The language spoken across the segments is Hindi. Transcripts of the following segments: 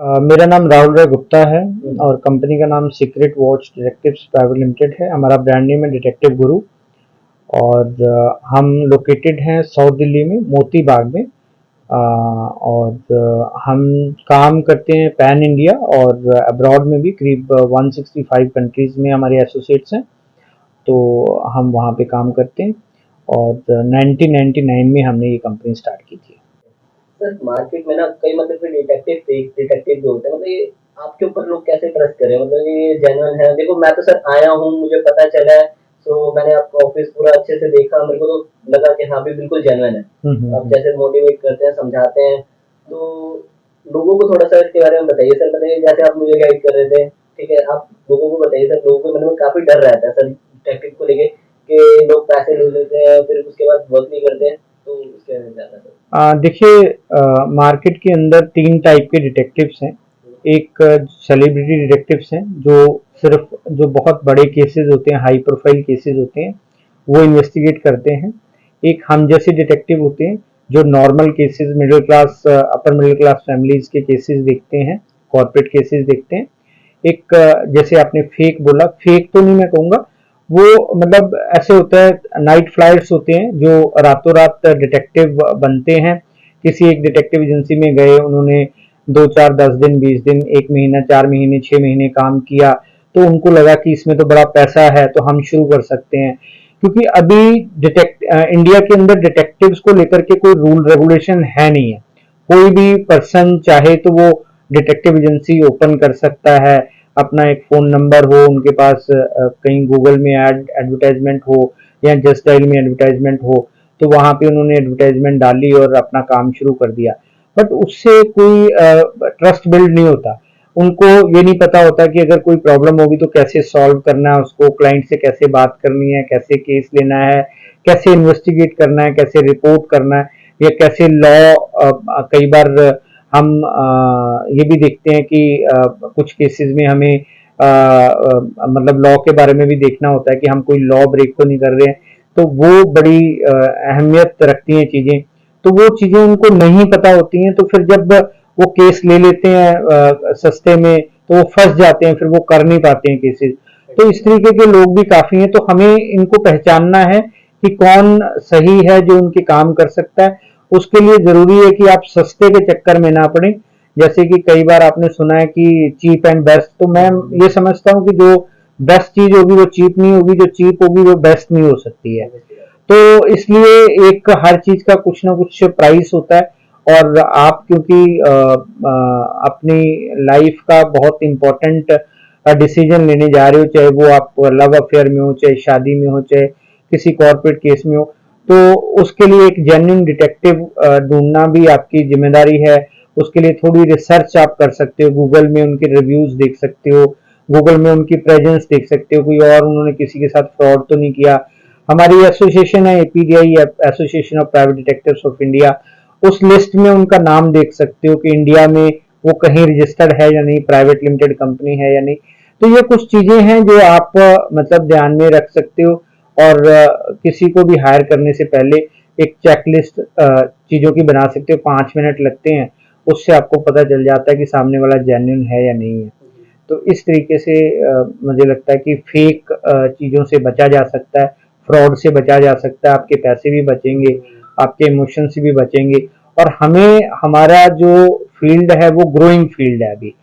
मेरा नाम राहुल राय गुप्ता है और कंपनी का नाम secret watch detectives private limited है। हमारा ब्रांड नेम है डिटेक्टिव गुरु। और हम लोकेटेड हैं साउथ दिल्ली में मोती बाग में। हम काम करते हैं पैन इंडिया और अब्रॉड में भी करीब 165 कंट्रीज में हमारे एसोसिएट्स हैं। तो हम वहाँ पे काम करते हैं और 1999 में हमने ये कंपनी स्टार्ट की थी। सर मार्केट में ना कई मतलब फिर डिटेक्टिव फेक डिटेक्टिव जो होते हैं मतलब ये आपके ऊपर लोग कैसे ट्रस्ट करें मतलब ये जेन्युइन है। देखो मैं तो सर आया हूँ मुझे पता चला है तो मैंने आपका ऑफिस पूरा अच्छे से देखा मेरे को तो लगा कि हाँ भी बिल्कुल जेन्युइन है। आप जैसे मोटिवेट करते हैं समझाते हैं तो लोगों को थोड़ा सा इसके बारे में बताइए सर। बताइए जैसे आप मुझे गाइड कर रहे थे ठीक है आप लोगों को बताइए सर। लोगों के मन में काफी डर रहता है सर डिटेक्टिव को लेके कि लोग पैसे ले लेते हैं फिर उसके बाद वर्क नहीं करते हैं तो इसके बारे में ज्यादा सर। देखिए, मार्केट के अंदर 3 टाइप के डिटेक्टिव्स हैं। एक सेलिब्रिटी डिटेक्टिव्स हैं जो बहुत बड़े केसेस होते हैं, हाई प्रोफाइल केसेस होते हैं, वो इन्वेस्टिगेट करते हैं। एक हम जैसे डिटेक्टिव होते हैं जो normal cases, middle class, upper middle class families के केसेस देखते हैं, कॉर्पोरेट केसेस देखते हैं। एक जैसे आपने फेक बोला, फेक तो नहीं मैं कहूँगा, वो मतलब ऐसे होता है, नाइट फ्लायर्स होते हैं जो रातों रात डिटेक्टिव बनते हैं। किसी एक डिटेक्टिव एजेंसी में गए, उन्होंने 2 4 10 दिन 20 दिन 1 महीना 4 महीने 6 महीने काम किया, तो उनको लगा कि इसमें तो बड़ा पैसा है तो हम शुरू कर सकते हैं। क्योंकि अभी इंडिया के अंदर डिटेक्टिव्स को लेकर के कोई रूल रेगुलेशन है नहीं है। कोई भी पर्सन चाहे तो वो डिटेक्टिव एजेंसी ओपन कर सकता है, अपना एक फोन नंबर हो उनके पास, कहीं गूगल में एडवर्टाइजमेंट हो या जस्ट डायल में एडवर्टाइजमेंट हो, तो वहां पे उन्होंने एडवर्टाइजमेंट डाली और अपना काम शुरू कर दिया। बट उससे कोई ट्रस्ट बिल्ड नहीं होता। उनको ये नहीं पता होता कि अगर कोई प्रॉब्लम होगी तो कैसे सॉल्व करना है, उसको क्लाइंट से कैसे बात करनी है, कैसे केस लेना है, कैसे इन्वेस्टिगेट करना है, कैसे रिपोर्ट करना है, या कैसे लॉ। कई बार हम ये भी देखते हैं कि कुछ केसेस में हमें मतलब लॉ के बारे में भी देखना होता है कि हम कोई लॉ ब्रेक तो नहीं कर रहे हैं। तो वो बड़ी अहमियत रखती हैं चीजें। तो वो चीजें उनको नहीं पता होती हैं, तो फिर जब वो केस ले लेते हैं सस्ते में, तो वो फंस जाते हैं, फिर वो कर नहीं पाते हैं केसेस। तो इस तरीके के लोग भी काफी हैं। तो हमें इनको पहचानना है कि कौन सही है जो उनके काम कर सकता है। उसके लिए जरूरी है कि आप सस्ते के चक्कर में ना पड़े। जैसे कि कई बार आपने सुना है कि चीप एंड बेस्ट, तो मैं ये समझता हूँ कि जो बेस्ट चीज होगी वो चीप नहीं होगी, जो चीप होगी वो बेस्ट नहीं हो सकती है। तो इसलिए एक हर चीज का कुछ ना कुछ प्राइस होता है। और आप क्योंकि अपनी लाइफ का बहुत इंपॉर्टेंट डिसीजन लेने जा रहे हो, चाहे वो आप लव अफेयर में हो, चाहे शादी में हो, चाहे किसी कॉर्पोरेट केस में हो, तो उसके लिए एक जेन्युइन डिटेक्टिव ढूंढना भी आपकी जिम्मेदारी है। उसके लिए थोड़ी रिसर्च आप कर सकते हो, गूगल में उनके रिव्यूज देख सकते हो, गूगल में उनकी प्रेजेंस देख सकते हो, कोई और उन्होंने किसी के साथ फ्रॉड तो नहीं किया। हमारी एसोसिएशन है APDI, association of private detectives of India. उस लिस्ट में उनका नाम देख सकते हो कि इंडिया में वो कहीं रजिस्टर्ड है या नहीं, प्राइवेट लिमिटेड कंपनी है या नहीं। तो ये कुछ चीजें हैं जो आप मतलब ध्यान में रख सकते हो। और किसी को भी हायर करने से पहले एक चेकलिस्ट चीजों की बना सकते हो, 5 मिनट लगते हैं, उससे आपको पता चल जाता है कि सामने वाला जेन्युइन है या नहीं है। तो इस तरीके से मुझे लगता है कि फेक चीजों से बचा जा सकता है, फ्रॉड से बचा जा सकता है, आपके पैसे भी बचेंगे, आपके इमोशन से भी बचेंगे। और हमें, हमारा जो फील्ड है वो ग्रोइंग फील्ड है। अभी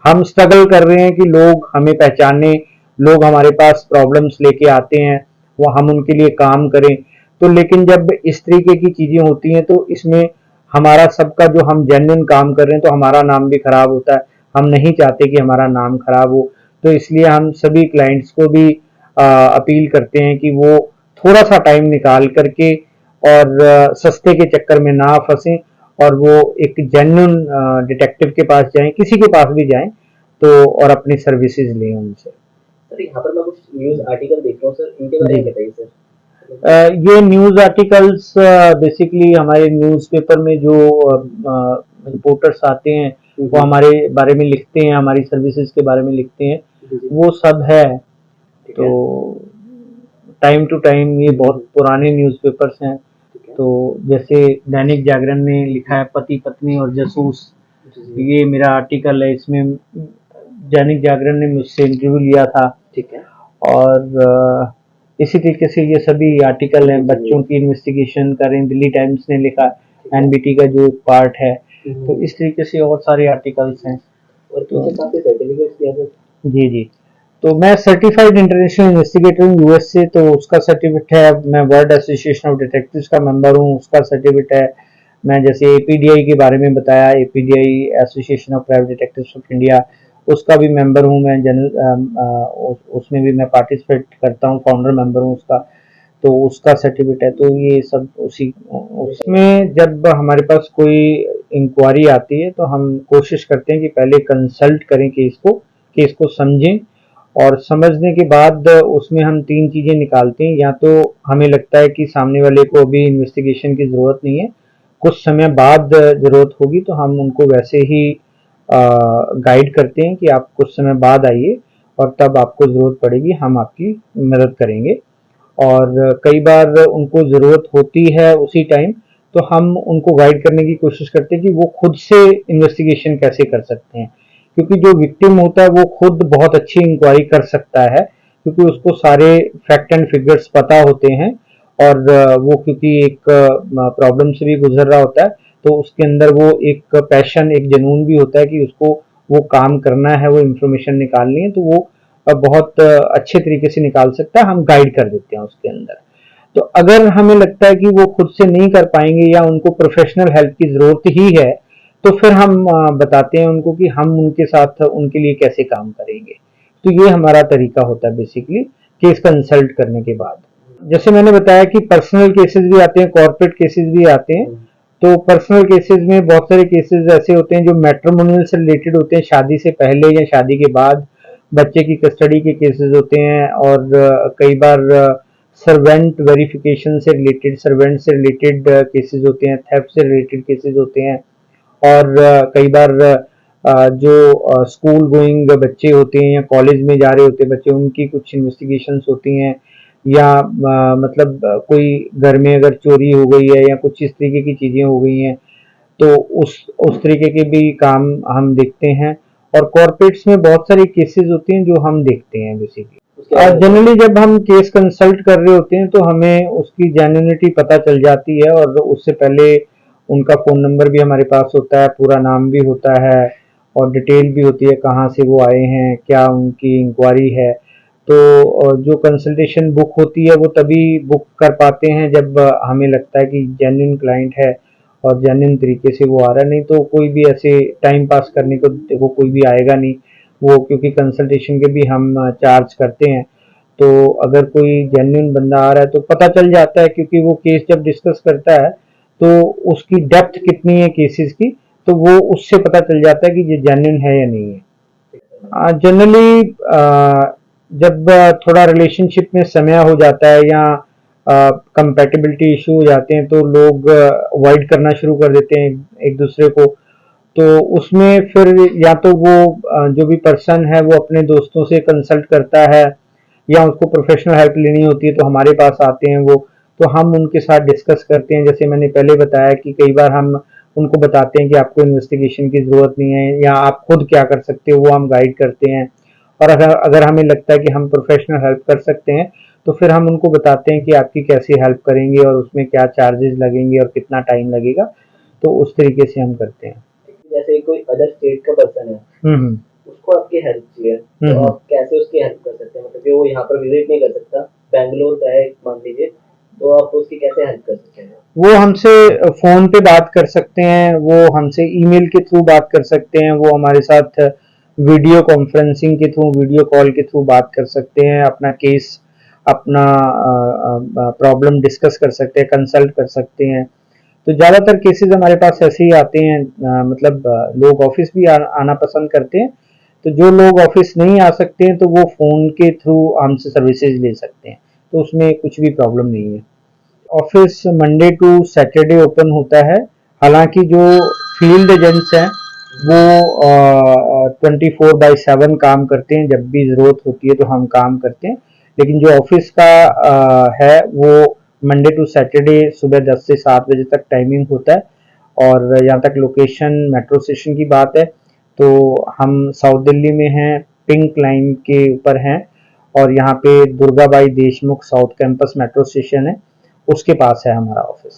हम स्ट्रगल कर रहे हैं कि लोग हमें पहचाने, लोग हमारे पास प्रॉब्लम्स लेके आते हैं, वो हम उनके लिए काम करें। तो लेकिन जब इस तरीके की चीजें होती हैं तो इसमें हमारा सबका, जो हम जेन्युइन काम कर रहे हैं, तो हमारा नाम भी खराब होता है। हम नहीं चाहते कि हमारा नाम खराब हो। तो इसलिए हम सभी क्लाइंट्स को भी अपील करते हैं कि वो थोड़ा सा टाइम निकाल करके और सस्ते के चक्कर में ना फंसें, और वो एक जेन्युइन डिटेक्टिव के पास जाएं, किसी के पास भी जाएं, तो और अपनी सर्विसेज लें उनसे। सर यहाँ पर मैं कुछ न्यूज़ आर्टिकल देख रहा हूँ सर इनके बारे में जी, बताइए सर। ये न्यूज़ आर्टिकल्स बेसिकली हमारे न्यूज़पेपर में जो रिपोर्टर्स आते हैं वो हमारे बारे में लिखते हैं, हमारी सर्विसेज के बारे में लिखते हैं, वो सब है। तो टाइम टू टाइम ये बहुत पुराने न्यूज़पेपर्स हैं। तो जैसे दैनिक जागरण में लिखा है पति पत्नी और जासूस, ये मेरा आर्टिकल है, इसमें दैनिक जागरण ने मुझसे इंटरव्यू लिया था। ठीक है। और इसी तरीके से ये सभी आर्टिकल हैं, बच्चों की इन्वेस्टिगेशन करें, दिल्ली टाइम्स ने लिखा, एनबीटी का जो पार्ट है, तो इस तरीके से और सारे आर्टिकल्स हैं। और तो काफी सर्टिफिकेट्स दिया था। जी जी, तो मैं सर्टिफाइड इंटरनेशनल इन्वेस्टिगेटर हूँ यूएस से, तो उसका सर्टिफिकेट है। मैं वर्ल्ड एसोसिएशन ऑफ डिटेक्टिव्स का मेंबर हूँ, उसका सर्टिफिकेट है। मैं जैसे एपीडीआई के बारे में बताया, APDI association of private detectives of India, उसका भी मेंबर हूँ मैं। जनरल उसमें भी मैं पार्टिसिपेट करता हूँ, फाउंडर मेंबर हूँ उसका, तो उसका सर्टिफिकेट है। तो ये सब उसी उसमें जब हमारे पास कोई इंक्वायरी आती है तो हम कोशिश करते हैं कि पहले कंसल्ट करें केस को समझें, और समझने के बाद उसमें हम तीन चीजें निकालते हैं। या तो हमें लगता है कि सामने वाले को अभी इन्वेस्टिगेशन की जरूरत नहीं है, कुछ समय बाद जरूरत होगी, तो हम उनको वैसे ही गाइड करते हैं कि आप कुछ समय बाद आइए और तब आपको जरूरत पड़ेगी, हम आपकी मदद करेंगे। और कई बार उनको ज़रूरत होती है उसी टाइम, तो हम उनको गाइड करने की कोशिश करते हैं कि वो खुद से इन्वेस्टिगेशन कैसे कर सकते हैं, क्योंकि जो विक्टिम होता है वो खुद बहुत अच्छी इंक्वायरी कर सकता है, क्योंकि उसको सारे फैक्ट एंड फिगर्स पता होते हैं। और वो क्योंकि एक प्रॉब्लम से भी गुजर रहा होता है, तो उसके अंदर वो एक पैशन, एक जुनून भी होता है कि उसको वो काम करना है, वो इन्फॉर्मेशन निकालनी है, तो वो बहुत अच्छे तरीके से निकाल सकता है। हम गाइड कर देते हैं उसके अंदर। तो अगर हमें लगता है कि वो खुद से नहीं कर पाएंगे या उनको प्रोफेशनल हेल्प की जरूरत ही है, तो फिर हम बताते हैं उनको कि हम उनके साथ उनके लिए कैसे काम करेंगे। तो ये हमारा तरीका होता है बेसिकली केस कंसल्ट करने के बाद। जैसे मैंने बताया कि पर्सनल केसेस भी आते हैं, कॉर्पोरेट केसेस भी आते हैं। तो पर्सनल केसेस में बहुत सारे केसेस ऐसे होते हैं जो मैट्रिमोनियल से रिलेटेड होते हैं, शादी से पहले या शादी के बाद बच्चे की कस्टडी के केसेस होते हैं। और कई बार सर्वेंट वेरिफिकेशन से रिलेटेड, सर्वेंट से रिलेटेड केसेस होते हैं, थेफ्ट से रिलेटेड केसेस होते हैं। और कई बार जो स्कूल गोइंग बच्चे होते हैं या कॉलेज में जा रहे होते हैं बच्चे, उनकी कुछ इन्वेस्टिगेशंस होती हैं। या मतलब कोई घर में अगर चोरी हो गई है या कुछ इस तरीके की चीजें हो गई हैं, तो उस तरीके के भी काम हम देखते हैं। और कॉर्पोरेट्स में बहुत सारे केसेस होते हैं जो हम देखते हैं बेसिकली। जनरली जब हम केस कंसल्ट कर रहे होते हैं तो हमें उसकी जेन्युइनिटी पता चल जाती है, और उससे पहले उनका फ़ोन नंबर भी हमारे पास होता है, पूरा नाम भी होता है, और डिटेल भी होती है कहाँ से वो आए हैं, क्या उनकी इंक्वायरी है। तो जो कंसल्टेशन बुक होती है वो तभी बुक कर पाते हैं जब हमें लगता है कि जेन्युइन क्लाइंट है और जेन्युइन तरीके से वो आ रहा है। नहीं तो कोई भी ऐसे टाइम पास करने को देखो कोई भी आएगा नहीं वो, क्योंकि कंसल्टेशन के भी हम चार्ज करते हैं। तो अगर कोई जेन्युइन बंदा आ रहा है तो पता चल जाता है, क्योंकि वो केस जब डिस्कस करता है तो उसकी डेप्थ कितनी है केसेस की, तो वो उससे पता चल जाता है कि ये जेन्युइन है या नहीं है। जनरली जब थोड़ा रिलेशनशिप में समय हो जाता है या कंपैटिबिलिटी इशू हो जाते हैं, तो लोग अवॉइड करना शुरू कर देते हैं एक दूसरे को। तो उसमें फिर या तो वो जो भी पर्सन है वो अपने दोस्तों से कंसल्ट करता है, या उसको प्रोफेशनल हेल्प लेनी होती है तो हमारे पास आते हैं वो, तो हम उनके साथ डिस्कस करते हैं। जैसे मैंने पहले बताया कि कई बार हम उनको बताते हैं कि आपको इन्वेस्टिगेशन की ज़रूरत नहीं है, या आप खुद क्या कर सकते हो, वो हम गाइड करते हैं। और अगर हमें लगता है कि हम प्रोफेशनल हेल्प कर सकते हैं, तो फिर हम उनको बताते हैं कि आपकी कैसे हेल्प करेंगे और उसमें क्या चार्जेस लगेंगे और कितना टाइम लगेगा। तो उस तरीके से हम करते हैं। जैसे कोई अदर स्टेट का पर्सन है, उसको आपकी हेल्प चाहिए, तो आप कैसे उसकी हेल्प कर सकते हैं? मतलब कि वो यहाँ पर विजिट नहीं कर सकता, बैंगलोर का है मान लीजिए, तो आप उसकी कैसे हेल्प कर सकते हैं? वो हमसे फोन पे बात कर सकते हैं, वो हमसे ईमेल के थ्रू बात कर सकते हैं, वो हमारे साथ वीडियो कॉन्फ्रेंसिंग के थ्रू, वीडियो कॉल के थ्रू बात कर सकते हैं, अपना केस, अपना प्रॉब्लम डिस्कस कर सकते हैं, कंसल्ट कर सकते हैं। तो ज़्यादातर केसेस हमारे पास ऐसे ही आते हैं। मतलब लोग ऑफिस भी आना पसंद करते हैं, तो जो लोग ऑफिस नहीं आ सकते हैं तो वो फ़ोन के थ्रू हमसे सर्विसेज ले सकते हैं, तो उसमें कुछ भी प्रॉब्लम नहीं है। Office Monday to Saturday open होता है। हालांकि जो फील्ड एजेंट्स हैं वो 24/7 काम करते हैं, जब भी ज़रूरत होती है तो हम काम करते हैं। लेकिन जो ऑफिस का है वो मंडे टू सैटरडे सुबह 10 से 7 बजे तक टाइमिंग होता है, और यहाँ तक लोकेशन मेट्रो स्टेशन की बात है तो हम साउथ दिल्ली में हैं, पिंक लाइन के ऊपर हैं और यहाँ पे Durgabai Deshmukh south campus metro station है, उसके पास है हमारा ऑफिस।